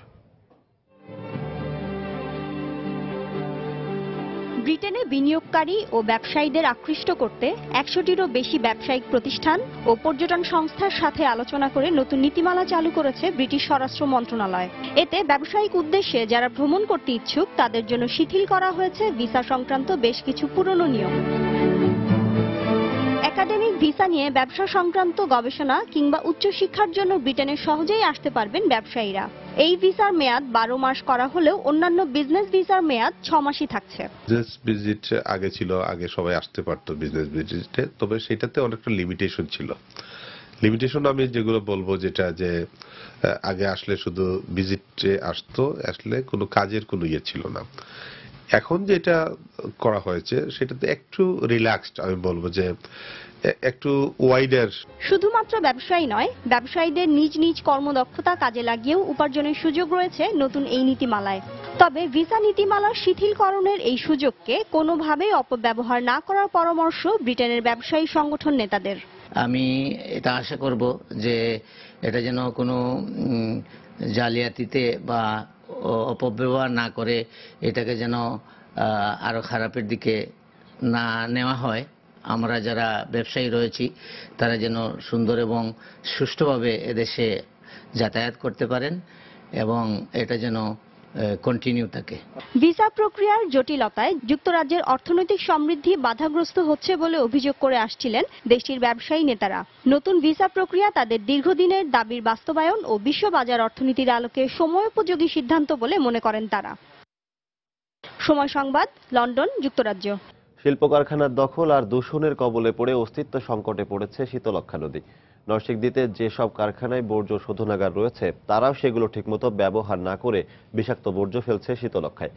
ব্রিটেনে বিনিয়োগকারী ও ব্যবসায়ীদের আকৃষ্ট করতে 100টিরও বেশি ব্যবসায়িক প্রতিষ্ঠান ও পর্যটন সংস্থার সাথে আলোচনা করে নতুন নীতিমালা চালু করেছে ব্রিটিশ স্বরাষ্ট্র মন্ত্রণালয়। এতে ব্যবসায়িক উদ্দেশ্যে যারা ভ্রমণ করতে ইচ্ছুক তাদের জন্য শিথিল করা হয়েছে ভিসা সংক্রান্ত বেশ কিছু পুরনো নিয়ম। একাডেমিক ভিসা নিয়ে ব্যবসা সংক্রান্ত গবেষণা কিংবা উচ্চশিক্ষার জন্য ব্রিটেনে সহজেই আসতে পারবেন ব্যবসায়ীরা। এই ভিসার মেয়াদ 12 মাস করা হলেও অন্যান্য বিজনেস ভিসার মেয়াদ 6 মাসই থাকছে। বিজনেস ভিজিট আগে ছিল, আগে সবাই আসতে পারতো বিজনেস ভিজিটে, তবে সেটাতে অনেকটা লিমিটেশন ছিল। লিমিটেশন আমি যেগুলো বলবো, যেটা যে আগে আসলে শুধু ভিজিটে আসলে কোনো কাজের কোনো ইয়ে ছিল না। এখন যেটা করা হয়েছে সেটাতে একটু রিল্যাক্সড, আমি বলবো যে একটু ওয়াইডার। শুধুমাত্র ব্যবসায়ী নয়, ব্যবসায়ীদের নিজ নিজ কর্মদক্ষতা কাজে লাগিয়েও উপার্জনের সুযোগ রয়েছে নতুন এই নীতিমালায়। তবে ভিসা নীতিমালার শিথিলকরণের এই সুযোগকে কোনোভাবেই অপব্যবহার না করার পরামর্শ ব্রিটেনের ব্যবসায়ী সংগঠন নেতাদের। আমি এটা আশা করব যে এটা যেন কোনো জালিয়াতিতে বা অপব্যবহার না করে এটাকে যেন আরো খারাপের দিকে না নেওয়া হয়। আমরা যারা ব্যবসায়ী রয়েছি তারা যেন সুন্দর এবং সুষ্ঠুভাবে এদেশে যাতায়াত করতে পারেন এবং এটা যেন কন্টিনিউ থাকে। ভিসা প্রক্রিয়ার জটিলতায় যুক্তরাজ্যের অর্থনৈতিক সমৃদ্ধি বাধাগ্রস্ত হচ্ছে বলে অভিযোগ করে আসছিলেন দেশটির ব্যবসায়ী নেতারা। নতুন ভিসা প্রক্রিয়া তাদের দীর্ঘদিনের দাবির বাস্তবায়ন ও বিশ্ববাজার অর্থনীতির আলোকে সময়োপযোগী সিদ্ধান্ত বলে মনে করেন তারা। সময় সংবাদ, লন্ডন, যুক্তরাজ্য। শিল্প কারখানার দখল আর দূষণের কবলে পড়ে অস্তিত্ব সংকটে পড়েছে শীতলক্ষ্যা নদী। নরসিংদীতে যেসব কারখানায় বর্জ্য শোধনাগার রয়েছে তারাও সেগুলো ঠিকমতো ব্যবহার না করে বিষাক্ত বর্জ্য ফেলছে শীতলক্ষ্যায়।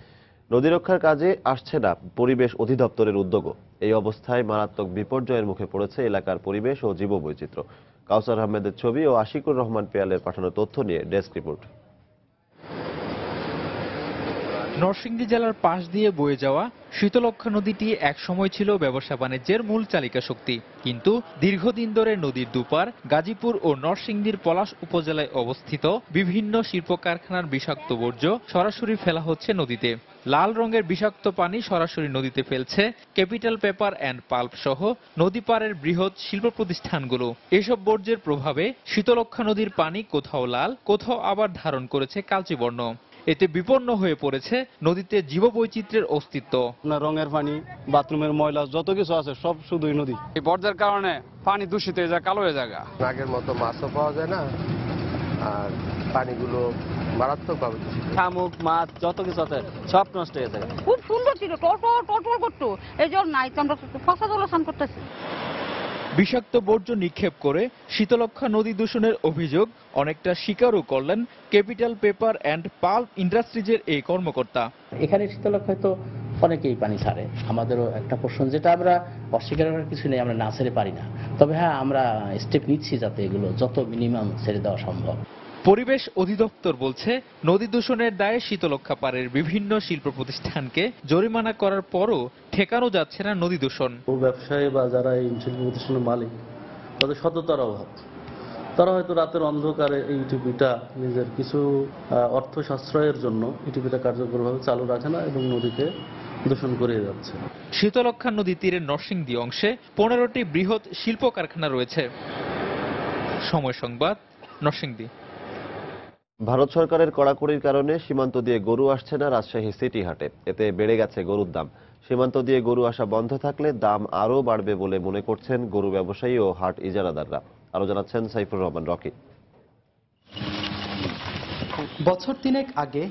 নদী রক্ষার কাজে আসছে না পরিবেশ অধিদপ্তরের উদ্যোগও। এই অবস্থায় মারাত্মক বিপর্যয়ের মুখে পড়েছে এলাকার পরিবেশ ও জীববৈচিত্র্য। কাউসার আহমেদের ছবি ও আশিকুর রহমান পেয়ালের পাঠানো তথ্য নিয়ে ডেস্ক রিপোর্ট। নরসিংদী জেলার পাশ দিয়ে বয়ে যাওয়া শীতলক্ষ্যা নদীটি একসময় ছিল ব্যবসা বাণিজ্যের মূল চালিকা শক্তি, কিন্তু দীর্ঘদিন ধরে নদীর দুপার গাজীপুর ও নরসিংদীর পলাশ উপজেলায় অবস্থিত বিভিন্ন শিল্প কারখানার বিষাক্ত বর্জ্য সরাসরি ফেলা হচ্ছে নদীতে। লাল রঙের বিষাক্ত পানি সরাসরি নদীতে ফেলছে ক্যাপিটাল পেপার অ্যান্ড পাল্প সহ নদী পাড়ের বৃহৎ শিল্প প্রতিষ্ঠানগুলো। এসব বর্জ্যের প্রভাবে শীতলক্ষ্যা নদীর পানি কোথাও লাল, কোথাও আবার ধারণ করেছে কালচে বর্ণ। এতে বিপন্ন হয়ে পড়েছে নদীতে জীববৈচিত্র্যের অস্তিত্ব। রঙের পানি, বাথরুমের ময়লা যত কিছু আছে সব শুধুই নদী। এই বর্জ্যের কারণে পানি দূষিত হয়ে যায়, কালো হয়ে যায়। আগের মতো মাছও পাওয়া যায় না, আর পানিগুলো মারাত্মকভাবে দূষিত। শামুক, মাছ যত কিছু আছে সব নষ্ট হয়ে যায়। খুব সুন্দর ছিল, টটর করতো, এই জল নাই তো আমরা ফসা জল স্নান করতেছি। বিষাক্ত বর্জ্য নিক্ষেপ করে শীতলক্ষ্যা নদী দূষণের অভিযোগ অনেকটা স্বীকারও করলেন ক্যাপিটাল পেপার অ্যান্ড পাল্প ইন্ডাস্ট্রিজের এই কর্মকর্তা। এখানে শীতলক্ষ্যায় তো অনেকেই পানি ছাড়ে, আমাদেরও একটা প্রশ্ন, যেটা আমরা অস্বীকার করার কিছু নেই, আমরা না ছেড়ে পারি না। তবে হ্যাঁ, আমরা স্টেপ নিচ্ছি যাতে এগুলো যত মিনিমাম ছেড়ে দেওয়া সম্ভব। পরিবেশ অধিদপ্তর বলছে, নদী দূষণের দায়ে শীতলক্ষ্যা পাড়ের বিভিন্ন শিল্প প্রতিষ্ঠানকে জরিমানা করার পরও ঠেকানো যাচ্ছে না নদী দূষণ। ব্যবসায়ী বা যারা এই শিল্প প্রতিষ্ঠানের মালিক, তাদের সততার অভাব। তারা হয়তো রাতের অন্ধকারে এই ইটিপিটা নিজের কিছু অর্থ সাশ্রয়ের জন্য ইটিপিটা কার্যকরভাবে চালু রাখে না এবং নদীকে দূষণ করে যাচ্ছে। শীতলক্ষ্যা নদী তীরের নরসিংদী অংশে 15টি বৃহৎ শিল্প কারখানা রয়েছে। সময় সংবাদ, নরসিংদী। ভারত সরকারের কড়াকড়ির কারণে সীমান্ত দিয়ে গরু আসছে না রাজশাহী সিটি হাটে। এতে বেড়ে গেছে গরুর দাম। সীমান্ত দিয়ে গরু আসা বন্ধ থাকলে দাম আরও বাড়বে বলে মনে করছেন গরু ব্যবসায়ী ও হাট ইজারাদাররা। আরও জানাচ্ছেন সাইফুর রহমান রকি। বছর তিনেক আগে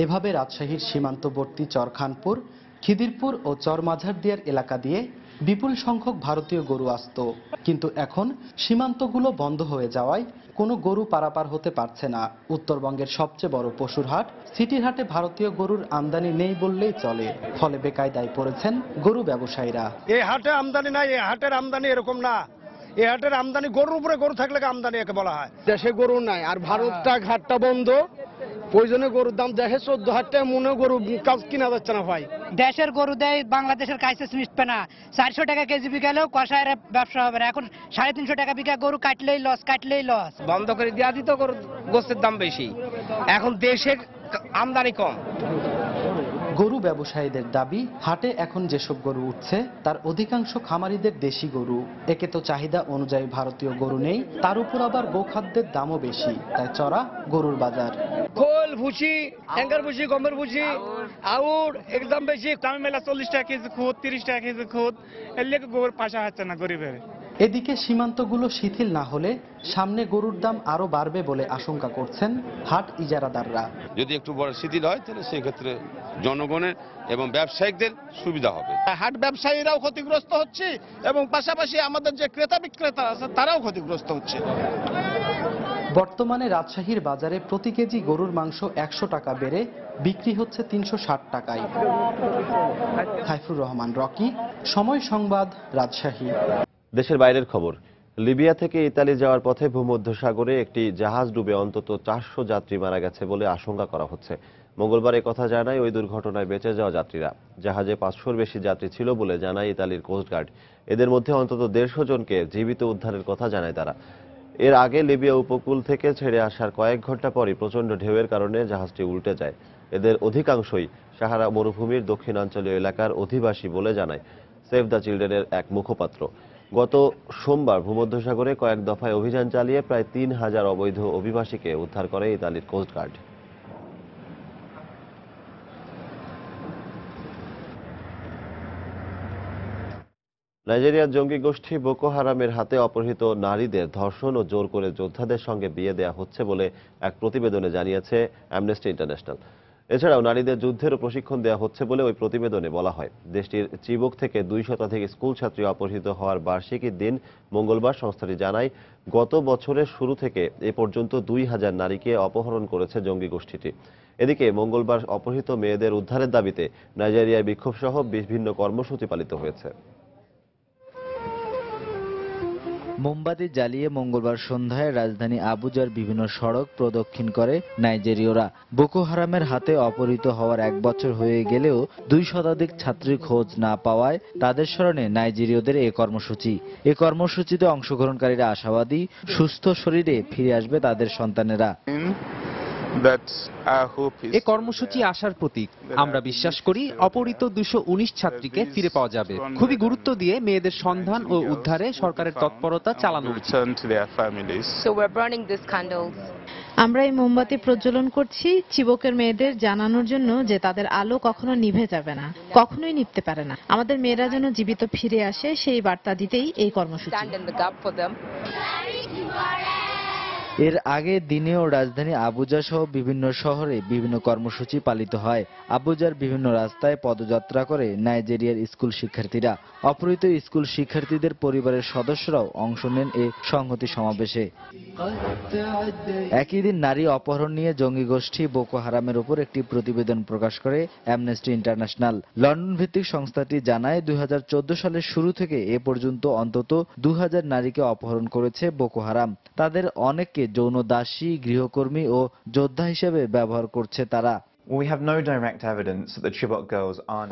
এভাবে রাজশাহীর সীমান্তবর্তী চরখানপুর, খিদিরপুর ও চরমাঝারদিয়ার এলাকা দিয়ে বিপুল সংখ্যক ভারতীয় গরু আসত, কিন্তু এখন সীমান্তগুলো বন্ধ হয়ে যাওয়ায় কোনো গরু পারাপার হতে পারছে না। উত্তরবঙ্গের সবচেয়ে বড় পশুর হাট সিটির হাটে ভারতীয় গরুর আমদানি নেই বললেই চলে। ফলে বেকায়দায় পড়েছেন গরু ব্যবসায়ীরা। এই হাটে আমদানি নাই, এই হাটের আমদানি এরকম না। এই হাটের আমদানি গরুর উপরে গরু থাকলে আমদানি একে বলা হয়। দেশে গরু নাই, আর ভারতটা ঘাটটা বন্ধ, প্রয়োজনে গরুর দাম দেখে 14,000 টাকা মনে গরু কাজ কিনা যাচ্ছে না ভাই। দেশের গরু দেয় বাংলাদেশের কাইসেস মিটবে না। 400 টাকা কেজি বিকালেও কষায়ের ব্যবসা হবে না। এখন 350 টাকা বিকা গরু কাটলেই লস। বন্ধ করে দেওয়া দিত, গোস্তের দাম বেশি। এখন দেশে আমদানি কম। গরু ব্যবসায়ীদের দাবি, হাটে এখন যেসব গরু উঠছে তার অধিকাংশ খামারিদের দেশি গরু। একে তো চাহিদা অনুযায়ী ভারতীয় গরু নেই, তার উপর আবার গোখাদ্যের দামও বেশি, তাই চড়া গরুর বাজার। খোল, ভুসি, ট্যাঙ্কার ভুসি, গমের ভুসি, আউর একদম বেশি। দাম মেলা 40 টাকা কেজি খুদ, 30 টাকা কেজি খুদ, এর লেগে গরুর পাশা হচ্ছে না গরিবের। এদিকে সীমান্তগুলো শিথিল না হলে সামনে গরুর দাম আরো বাড়বে বলে আশঙ্কা করছেন হাট ইজারাদাররা। যদি একটু বড় শিথিল হয় তাহলে সেই ক্ষেত্রে জনগণের এবং ব্যবসায়িকদের সুবিধা হবে। হাট ব্যবসায়ীরাও ক্ষতিগ্রস্ত হচ্ছে এবং পাশাপাশি আমাদের যে ক্রেতা বিক্রেতা আছে তারাও ক্ষতিগ্রস্ত হচ্ছে। বর্তমানে রাজশাহীর বাজারে প্রতি কেজি গরুর মাংস 100 টাকা বেড়ে বিক্রি হচ্ছে 360 টাকায়। সাইফুর রহমান রকি, সময় সংবাদ, রাজশাহী। দেশের বাইরের খবর। লিবিয়া থেকে ইতালি যাওয়ার পথে ভূমধ্যসাগরে একটি জাহাজ ডুবে অন্তত 400 যাত্রী মারা গেছে বলে আশঙ্কা করা হচ্ছে। মঙ্গলবার কথা জানায় ওই দুর্ঘটনায় বেঁচে যাওয়া যাত্রীরা। জাহাজে 500-র বেশি যাত্রী ছিল বলে জানায় ইতালির কোস্টগার্ড। এদের মধ্যে অন্তত 150 জনকে জীবিত উদ্ধারের কথা জানায় তারা। এর আগে লিবিয়া উপকূল থেকে ছেড়ে আসার কয়েক ঘন্টা পরই প্রচণ্ড ঢেউয়ের কারণে জাহাজটি উল্টে যায়। এদের অধিকাংশই সাহারা মরুভূমির দক্ষিণাঞ্চলীয় এলাকার অধিবাসী বলে জানায় সেভ দ্য চিলড্রেনের এক মুখপাত্র। গত সোমবার ভূমধ্যসাগরে কয়েক দফায় অভিযান চালিয়ে প্রায় ৩,০০০ অবৈধ অভিবাসীকে উদ্ধার করে ইতালির কোস্টগার্ড। নাইজেরিয়ার জঙ্গি গোষ্ঠী বোকো হারামের হাতে অপহৃত নারীদের ধর্ষণ ও জোর করে যোদ্ধাদের সঙ্গে বিয়ে দেয়া হচ্ছে বলে এক প্রতিবেদনে জানিয়েছে অ্যামনেস্টি ইন্টারন্যাশনাল। এছাড়াও নারীদের যুদ্ধেরও প্রশিক্ষণ দেওয়া হচ্ছে বলে ওই প্রতিবেদনে বলা হয়। দেশটির চিবুক থেকে ২ শতাধিক স্কুল ছাত্রী অপহৃত হওয়ার বার্ষিকীর দিন মঙ্গলবার সংস্থাটি জানায়, গত বছরের শুরু থেকে এ পর্যন্ত ২,০০০ নারীকে অপহরণ করেছে জঙ্গি গোষ্ঠীটি। এদিকে মঙ্গলবার অপহৃত মেয়েদের উদ্ধারের দাবিতে নাইজেরিয়ায় বিক্ষোভ সহ বিভিন্ন কর্মসূচি পালিত হয়েছে। মোমবাতি জ্বালিয়ে মঙ্গলবার সন্ধ্যায় রাজধানী আবুজার বিভিন্ন সড়ক প্রদক্ষিণ করে নাইজেরীয়রা। বোকো হারামের হাতে অপহৃত হওয়ার 1 বছর হয়ে গেলেও 2 শতাধিক ছাত্রীর খোঁজ না পাওয়ায় তাদের স্মরণে নাইজেরীয়দের এই কর্মসূচি। এই কর্মসূচিতে অংশগ্রহণকারীরা আশাবাদী সুস্থ শরীরে ফিরে আসবে তাদের সন্তানেরা। এ কর্মসূচি আশার প্রতীক। আমরা বিশ্বাস করি অপহৃত 219 ছাত্রীকে ফিরে পাওয়া যাবে। খুবই গুরুত্ব দিয়ে মেয়েদের সন্ধান ও উদ্ধারে সরকারের তৎপরতা চালানো উচিত। আমরা এই মোমবাতি প্রজ্বলন করছি চিবকের মেয়েদের জানানোর জন্য যে তাদের আলো কখনো নিভে যাবে না, কখনোই নিভতে পারে না। আমাদের মেয়েরা যেন জীবিত ফিরে আসে সেই বার্তা দিতেই এই কর্মসূচি। এর আগে দিনেও রাজধানী আবুজা সহ বিভিন্ন শহরে বিভিন্ন কর্মসূচি পালিত হয়। আবুজার বিভিন্ন রাস্তায় পদযাত্রা করে নাইজেরিয়ার স্কুল শিক্ষার্থীরা। অপহৃত স্কুল শিক্ষার্থীদের পরিবারের সদস্যরাও অংশ নেন এ সংহতি সমাবেশে। একই দিন নারী অপহরণ নিয়ে জঙ্গি গোষ্ঠী বোকো হারামের উপর একটি প্রতিবেদন প্রকাশ করে অ্যামনেস্টি ইন্টারন্যাশনাল। লন্ডন ভিত্তিক সংস্থাটি জানায় 2014 সালের শুরু থেকে এ পর্যন্ত অন্তত 2000 নারীকে অপহরণ করেছে বোকো হারাম। তাদের অনেককে যৌন দাসী, গৃহকর্মী ও যোদ্ধা হিসেবে ব্যবহার করছে তারা।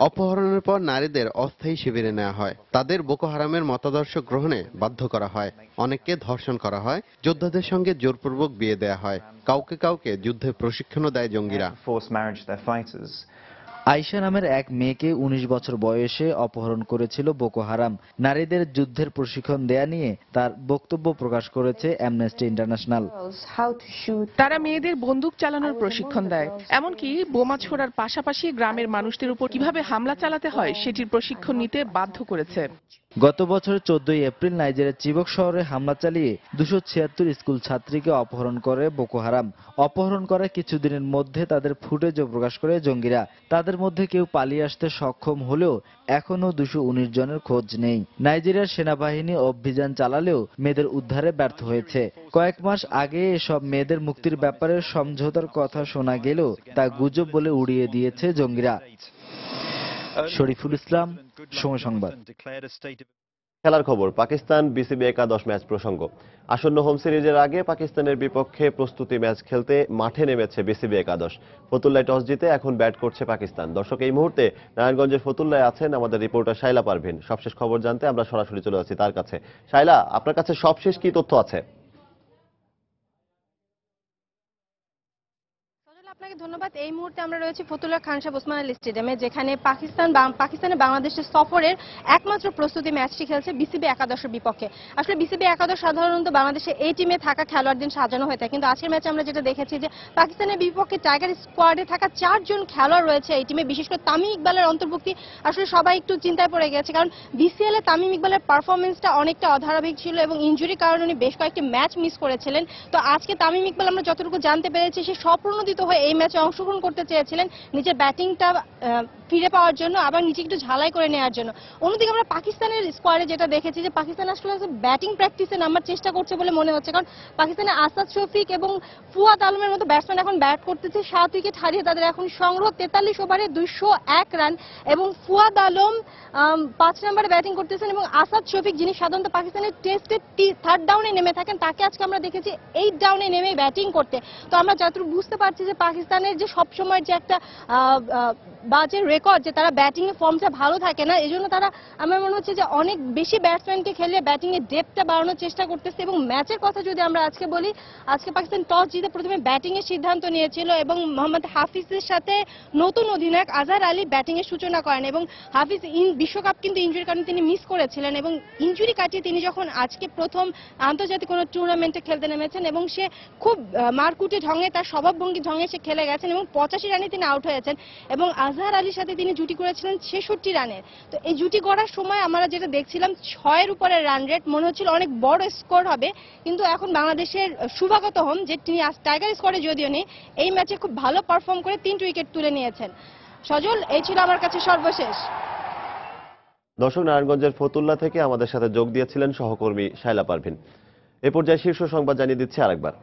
অপহরণের পর নারীদের অস্থায়ী শিবিরে নেওয়া হয়, তাদের বোকো হারামের মতাদর্শ গ্রহণে বাধ্য করা হয়, অনেককে ধর্ষণ করা হয়, যোদ্ধাদের সঙ্গে জোরপূর্বক বিয়ে দেয়া হয়, কাউকে কাউকে যুদ্ধে প্রশিক্ষণও দেয় জঙ্গিরা। আয়শা নামের এক মেয়েকে 19 বছর বয়সে অপহরণ করেছিল বোকো হারাম। নারীদের যুদ্ধের প্রশিক্ষণ দেয়া নিয়ে তার বক্তব্য প্রকাশ করেছে অ্যামনেস্টি ইন্টারন্যাশনাল। তারা মেয়েদের বন্দুক চালানোর প্রশিক্ষণ দেয়, এমনকি বোমা ছোড়ার পাশাপাশি গ্রামের মানুষদের উপর কিভাবে হামলা চালাতে হয় সেটির প্রশিক্ষণ নিতে বাধ্য করেছে। গত বছর 14 এপ্রিল নাইজেরিয়ার চিবক শহরে হামলা চালিয়ে 276 স্কুল ছাত্রীকে অপহরণ করে বোকো হারাম। অপহরণ করার কিছুদিনের মধ্যে তাদের ফুটেজও প্রকাশ করে জঙ্গিরা। তাদের মধ্যে কেউ পালিয়ে আসতে সক্ষম হলেও এখনো 219 জনের খোঁজ নেই। নাইজেরিয়ার সেনাবাহিনী অভিযান চালালেও মেয়েদের উদ্ধারে ব্যর্থ হয়েছে। কয়েক মাস আগে এসব মেয়েদের মুক্তির ব্যাপারে সমঝোতার কথা শোনা গেলেও তা গুজব বলে উড়িয়ে দিয়েছে জঙ্গিরা। শরীফুল ইসলাম, সময় সংবাদ। খেলার খবর, পাকিস্তান বিসিবি একাদশ ম্যাচ প্রসঙ্গ। আসন্ন হোম সিরিজের আগে পাকিস্তানের বিপক্ষে প্রস্তুতি ম্যাচ খেলতে মাঠে নেমেছে বিসিবি একাদশ। ফতুল্লায় টস জিতে এখন ব্যাট করছে পাকিস্তান। দর্শক, এই মুহূর্তে নারায়ণগঞ্জের ফতুল্লায় আছেন আমাদের রিপোর্টার শাইলা পারভিন। সবশেষ খবর জানতে আমরা সরাসরি চলে যাচ্ছি তার কাছে। শাইলা, আপনার কাছে সবশেষ কি তথ্য আছে? আপনাকে ধন্যবাদ। এই মুহূর্তে আমরা রয়েছি ফতুল্লা খান সাহেব ওসমান আলী স্টেডিয়ামে, যেখানে পাকিস্তানে বাংলাদেশের সফরের একমাত্র প্রস্তুতি ম্যাচটি খেলছে বিসিবি একাদশের বিপক্ষে। আসলে বিসিবি একাদশ সাধারণত বাংলাদেশে এই টিমে থাকা খেলোয়াড়দের সাজানো হয়ে থাকে, কিন্তু আজকের ম্যাচে আমরা যেটা দেখেছি যে পাকিস্তানের বিপক্ষে টাইগার স্কোয়াডে থাকা 4 জন খেলোয়াড় রয়েছে এই টিমে, বিশেষ করে তামিম ইকবালের অন্তর্ভুক্তি। আসলে সবাই একটু চিন্তায় পড়ে গেছে, কারণ বিসিএল এ তামিম ইকবালের পারফরমেন্সটা অনেকটা অধারাবাহিক ছিল এবং ইনজুরির কারণে উনি বেশ কয়েকটি ম্যাচ মিস করেছিলেন। তো আজকে তামিম ইকবাল আমরা যতটুকু জানতে পেরেছি সে স্বপ্রণোদিত হয়ে এই ম্যাচে অংশগ্রহণ করতে চেয়েছিলেন নিজের ব্যাটিংটা ফিরে পাওয়ার জন্য, আবার নিজে একটু ঝালাই করে নেওয়ার জন্য। অন্যদিকে আমরা পাকিস্তানের স্কোয়াডে যেটা দেখেছি যে পাকিস্তান আসলে ব্যাটিং প্র্যাকটিসে নামার চেষ্টা করছে বলে মনে হচ্ছে, কারণ পাকিস্তানের আসাদ শফিক এবং ফুয়াদ আলমের মতো ব্যাটসম্যান এখন ব্যাট করতেছে। 7 উইকেট হারিয়ে তাদের এখন সংগ্রহ 43 ওভারে 201 রান এবং ফুয়াদ আলম 5 নম্বরে ব্যাটিং করতেছেন এবং আসাদ শফিক যিনি সাধারণত পাকিস্তানের টেস্টে 3rd ডাউনে নেমে থাকেন তাকে আজকে আমরা দেখেছি 8 ডাউনে নেমে ব্যাটিং করতে। তো আমরা যতটুকু বুঝতে পারছি যে পাকিস্তানের যে সবসময় যে একটা বাজে রেকর্ড যে তারা ব্যাটিং এর ফর্মটা ভালো থাকে না, এজন্য তারা আমার মনে হচ্ছে যে অনেক বেশি ব্যাটসম্যানকে খেলে ব্যাটিং এর ডেপথটা বাড়ানোর চেষ্টা করতেছে। এবং ম্যাচের কথা যদি আমরা আজকে বলি, আজকে পাকিস্তান টস জিতে প্রথমে ব্যাটিং এর সিদ্ধান্ত নিয়েছিল এবং মোহাম্মদ হাফিজের সাথে নতুন অধিনায়ক আজহার আলী ব্যাটিং এর সূচনা করেন এবং হাফিজ বিশ্বকাপ কিন্তু ইনজুরির কারণে তিনি মিস করেছিলেন এবং ইনজুরি কাটিয়ে তিনি যখন আজকে প্রথম আন্তর্জাতিক কোনো টুর্নামেন্টে খেলতে নেমেছেন এবং সে খুব মারকুটে ঢঙে তার স্বভাবভঙ্গি ঢঙে সে খেলে গেছেন এবং 85 রানে তিনি আউট হয়েছেন এবং আজহার আলীর সাথে তিনি জুটি করেছিলেন 66 রানের। তো এই জুটি গড়ার সময় আমরা যেটা দেখছিলাম 6-এর উপরে রান রেট, মনে হচ্ছিল অনেক বড় স্কোর হবে, কিন্তু এখন বাংলাদেশের শুভাগত হোম যে তিনি টাইগার স্কোয়াডে যদিও নেই, এই ম্যাচে খুব ভালো পারফর্ম করে 3 উইকেট তুলে নিয়েছেন। সজল, এই ছিল আমার কাছে সর্বশেষ। দর্শক, নারায়ণগঞ্জের ফতুল্লা থেকে আমাদের সাথে যোগ দিয়েছিলেন সহকর্মী শাইলা পারভিন। এ পর্যায়ে শীর্ষ সংবাদ জানিয়ে দিচ্ছি আরেকবার।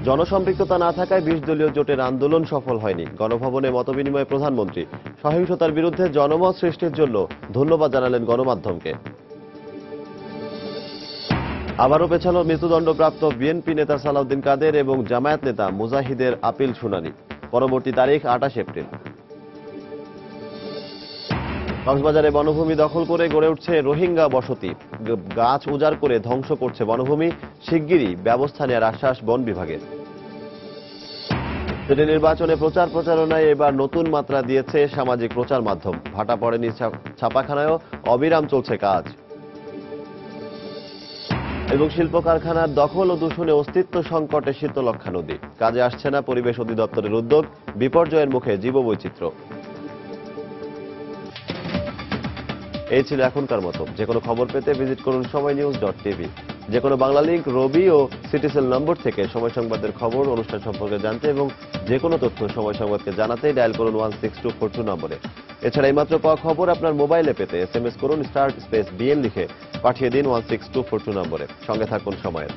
জনসম্পৃক্ততা না থাকায় 20 দলীয় জোটের আন্দোলন সফল হয়নি। গণভবনে মতবিনিময়ে প্রধানমন্ত্রী সহিংসতার বিরুদ্ধে জনমত সৃষ্টির জন্য ধন্যবাদ জানালেন গণমাধ্যমকে। আবারও পেছালো মৃত্যুদণ্ডপ্রাপ্ত বিএনপি নেতা সালাউদ্দিন কাদের এবং জামায়াত নেতা মুজাহিদের আপিল শুনানি। পরবর্তী তারিখ 28 এপ্রিল। কক্সবাজারে বনভূমি দখল করে গড়ে উঠছে রোহিঙ্গা বসতি। গাছ উজাড় করে ধ্বংস করছে বনভূমি। শিগগিরই ব্যবস্থা নেওয়ার আশ্বাস বন বিভাগের। সিটি নির্বাচনে প্রচারণায় এবার নতুন মাত্রা দিয়েছে সামাজিক প্রচার মাধ্যম। ভাটা পড়েনি ছাপাখানায়ও অবিরাম চলছে কাজ। এবং শিল্প কারখানার দখল ও দূষণে অস্তিত্ব সংকটে শীতলক্ষ্যা নদী। কাজে আসছে না পরিবেশ অধিদপ্তরের উদ্যোগ। বিপর্যয়ের মুখে জীববৈচিত্র্য। এই ছিল এখনকার মতো। যে কোনো খবর পেতে ভিজিট করুন সময়নিউজ.tv। যে কোনো বাংলা লিংক, রবি ও সিটিসেল নম্বর থেকে সময় সংবাদের খবর, অনুষ্ঠান সম্পর্কে জানতে এবং যে কোনো তথ্য সময় সংবাদকে জানাতে ডায়াল করুন 16242 নম্বরে। এছাড়া এইমাত্র পাওয়া খবর আপনার মোবাইলে পেতে SMS করুন *BN লিখে পাঠিয়ে দিন 16242 নম্বরে। সঙ্গে থাকুন সময়ের।